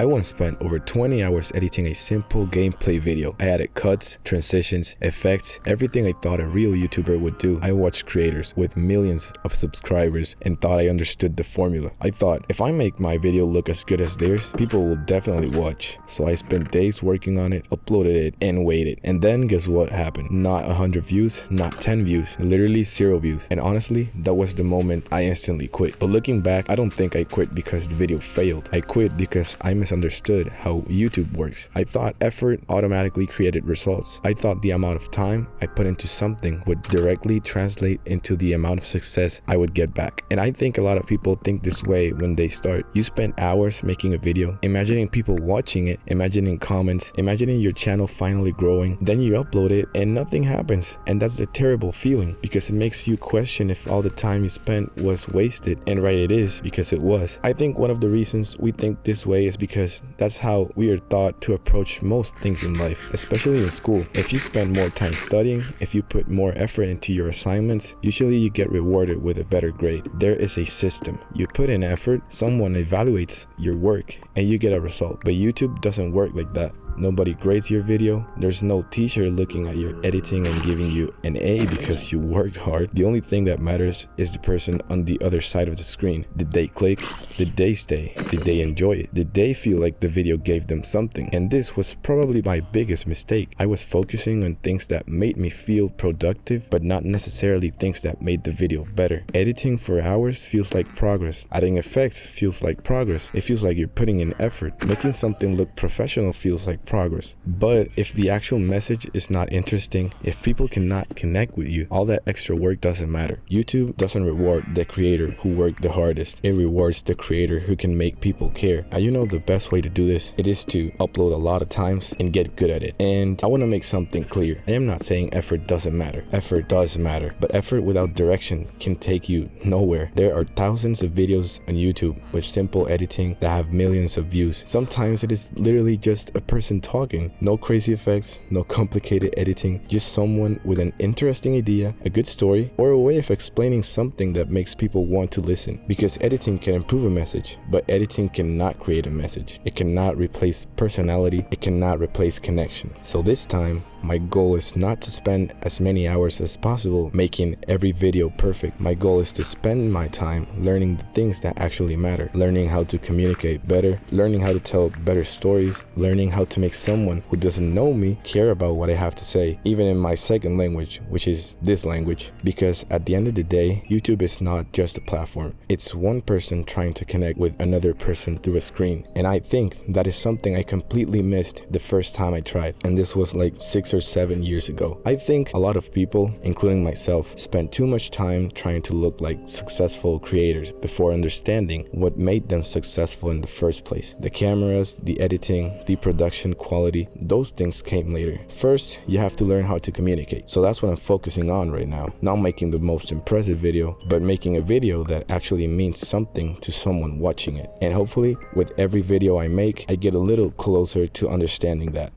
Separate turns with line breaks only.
I once spent over 20 hours editing a simple gameplay video. I added cuts, transitions, effects, everything I thought a real YouTuber would do. I watched creators with millions of subscribers and thought I understood the formula. I thought, if I make my video look as good as theirs, people will definitely watch. So I spent days working on it, uploaded it, and waited. And then guess what happened? Not 100 views, not 10 views, literally 0 views. And honestly, that was the moment I instantly quit. But looking back, I don't think I quit because the video failed. I quit because I misunderstood how YouTube works. I thought effort automatically created results. I thought the amount of time I put into something would directly translate into the amount of success I would get back. And I think a lot of people think this way when they start. You spend hours making a video, imagining people watching it, imagining comments, imagining your channel finally growing. Then you upload it and nothing happens. And that's a terrible feeling because it makes you question if all the time you spent was wasted. And right, it is, because it was. I think one of the reasons we think this way is because that's how we are taught to approach most things in life, especially in school. If you spend more time studying, if you put more effort into your assignments, usually you get rewarded with a better grade. There is a system. You put in effort, someone evaluates your work, and you get a result. But YouTube doesn't work like that. Nobody grades your video. There's no teacher looking at your editing and giving you an A because you worked hard. The only thing that matters is the person on the other side of the screen. Did they click? Did they stay? Did they enjoy it? Did they feel like the video gave them something? And this was probably my biggest mistake. I was focusing on things that made me feel productive, but not necessarily things that made the video better. Editing for hours feels like progress. Adding effects feels like progress. It feels like you're putting in effort. Making something look professional feels like progress. But if the actual message is not interesting, if people cannot connect with you, all that extra work doesn't matter. YouTube doesn't reward the creator who worked the hardest. It rewards the creator who can make people care. And you know the best way to do this? It is to upload a lot of times and get good at it. And I want to make something clear. I am not saying effort doesn't matter. Effort does matter. But effort without direction can take you nowhere. There are thousands of videos on YouTube with simple editing that have millions of views. Sometimes it is literally just a person talking. No crazy effects, no complicated editing, just someone with an interesting idea, a good story, or a way of explaining something that makes people want to listen. Because editing can improve a message, but editing cannot create a message. It cannot replace personality. It cannot replace connection. So this time, my goal is not to spend as many hours as possible making every video perfect. My goal is to spend my time learning the things that actually matter, learning how to communicate better, learning how to tell better stories, learning how to make someone who doesn't know me care about what I have to say, even in my second language, which is this language. Because at the end of the day, YouTube is not just a platform. It's one person trying to connect with another person through a screen. And I think that is something I completely missed the first time I tried. And this was like 6 or 7 years ago. I think a lot of people, including myself, spent too much time trying to look like successful creators before understanding what made them successful in the first place. The cameras, the editing, the production quality, those things came later. First, you have to learn how to communicate. So that's what I'm focusing on right now. Not making the most impressive video, but making a video that actually means something to someone watching it. And hopefully, with every video I make, I get a little closer to understanding that.